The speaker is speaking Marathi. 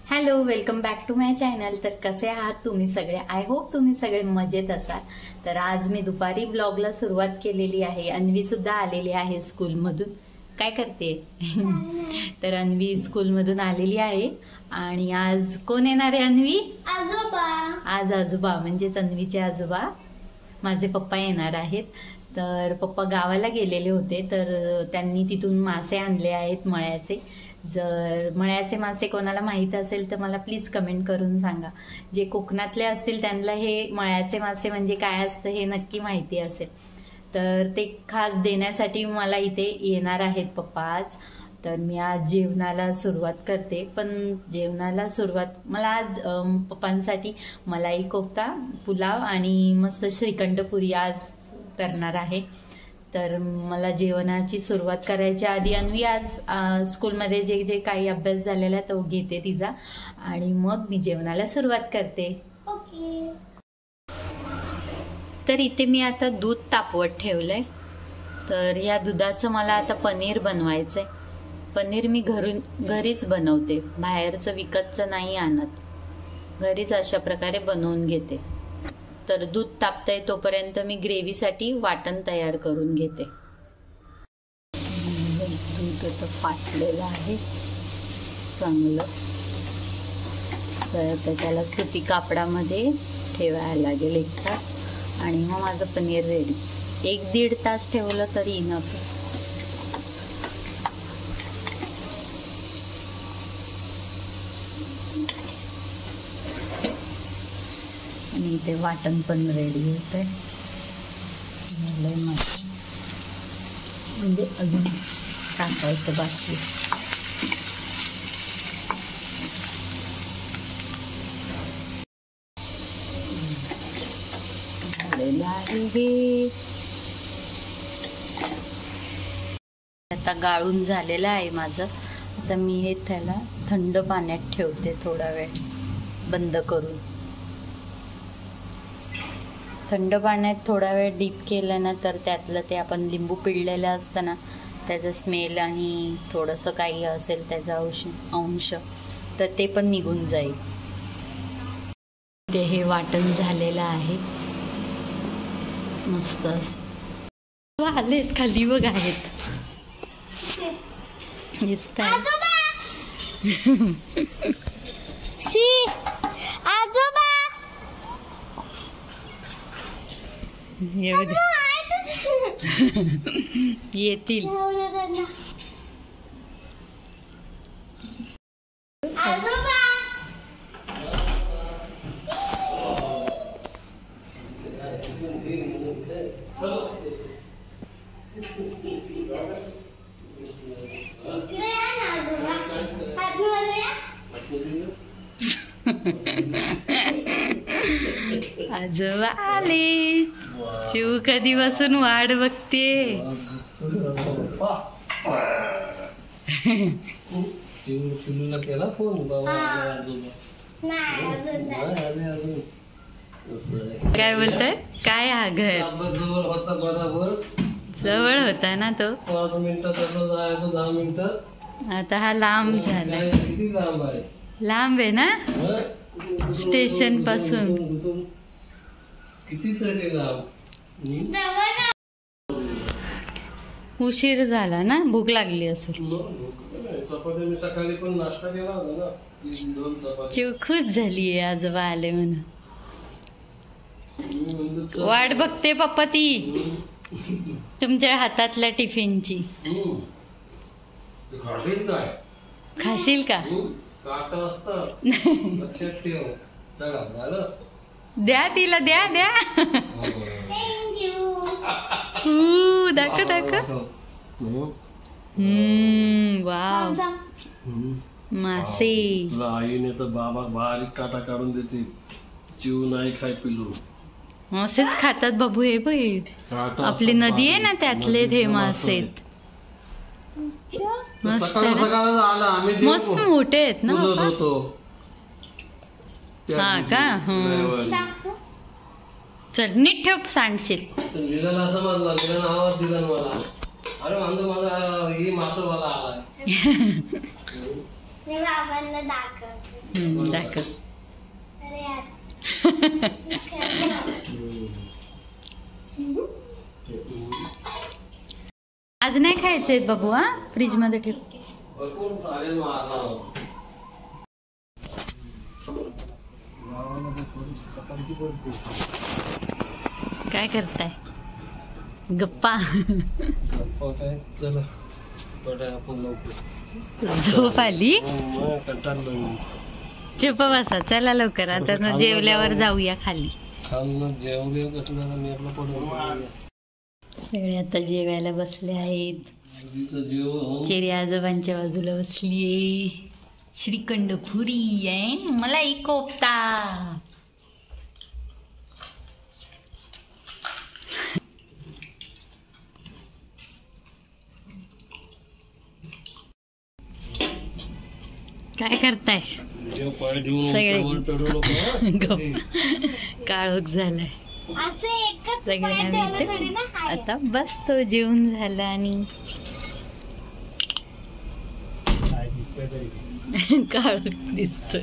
Hello, welcome back to my channel. तर कसे आहात तुम्ही सगळे? आय होप तुम्ही सगळे मजेत असाल. तर आज मी दुपारी ब्लॉगला सुरुवात केलेली आहे. अन्वी सुद्धा आलेली आहे स्कूलमधून. काय करते? तर अन्वी स्कूलमधून आलेली आहे आणि आज कोण येणार आहे अन्वी? आजोबा. आज आजोबा म्हणजेच अन्वीचे आजोबा माझे पप्पा येणार आहेत. तर पप्पा गावाला गेलेले होते, तर त्यांनी तिथून मासे आणले आहेत मळ्याचे. जर मळ्याचे मासे कोणाला माहीत असेल तर मला प्लीज कमेंट करून सांगा. जे कोकणातले असतील त्यांना हे मळ्याचे मासे म्हणजे काय असतं हे नक्की माहिती असेल. तर ते खास देण्यासाठी मला इथे येणार आहेत पप्पा आज. तर मी आज जेवणाला सुरुवात करते. पण जेवणाला सुरुवात मला आज पप्पांसाठी मलाई कोफ्ता, पुलाव आणि मस्त श्रीखंड पुरी आज करणार आहे. तर मला जेवणाची सुरुवात करायच्या आधी अन्वी आज स्कूलमध्ये जे जे काही अभ्यास झालेला तो घेते तिचा, आणि मग मी जेवणाला सुरुवात करते. ओके. तर इथे मी आता दूध तापवत ठेवलंय. तर या दुधाचं मला आता पनीर बनवायचंय. पनीर मी घरीच बनवते, बाहेरचं विकतचं नाही आणत. घरीच अशा प्रकारे बनवून घेते. तर दूध तापतंय तोपर्यंत मी ग्रेव्हीसाठी वाटण तयार करून घेते. दूध आता फाटलेलं आहे चांगलं. तर त्याला सुती कापडामध्ये ठेवायला लागेल 1 तास, आणि मग माझं पनीर रेडी. 1-1.5 तास ठेवलं तरी इनफ. आणि इथे वाटण पण रेडी होत आहे. म्हणजे अजून टाकायचं बाकी. झालेलं आहे हे. आता गाळून झालेलं आहे माझं. आता मी हे त्याला थंड पाण्यात ठेवते थोडा वेळ बंद करून. थंड पाण्यात थोडा वेळ डीप केलं ना तर त्यातलं ते आपण लिंबू पिळलेलं असतं ना त्याचा स्मेल आणि थोडंसं काही असेल त्याचा अंश तर ते पण निघून जाईल. ते हे वाटण झालेलं आहे मस्त. आलेत खाली बघ आहेत. येतील. आजोबा आले. शिव कधीपासून वाट बघते. काय बोलताय? काय हा घर जवळ होता ना तो. 5 मिनिटात जायचं, 10 मिनिटात. आता हा लांब झालाय. लांब आहे ना स्टेशन पासून. कितीतरी लांब. उशीर झाला ना, भूक लागली असेल. चपाती मी सकाळी पण नाश्ता केला होता ना, 2 चपाती. खुश झालीये आजोबा आले म्हणून. वाट बघते पप्पा ती तुमच्या हातातल्या टिफिनची. खाशील का? द्या तिला, द्या द्या. दाखव. वाव मासे. तुला आईने तर बाबा बारीक काटा काढून देते. जीव नाही खाय पिलू. असेच खातात बाबू. हे बघ आपली नदी आहे ना त्यातले हे मासे मस्त मोठे आहेत ना. हा का? चल नीट ठेव, सांडशील. लिलाला समजला, लिलाला आवाज दिला मला. अरे वांदो माझा ही मासवाला आलाय. दाखव. आज नाही खायचे बाबू. हा फ्रीज मध्ये ठेव. काय करताय? गप्पा. चला झोप आली. चुप बसा. चला लवकर. आता जेवल्यावर जाऊया खाली. सगळे आता जेवायला बसले आहेत. चेरी आजोबांच्या बाजूला बसलीये. श्रीखंड पुरी आहे. मला एक कोफ्ता. काय करताय सगळे? काळोख झालाय सगळे. आता बसतो. जेवण झालं आणि काळोख दिसतोय.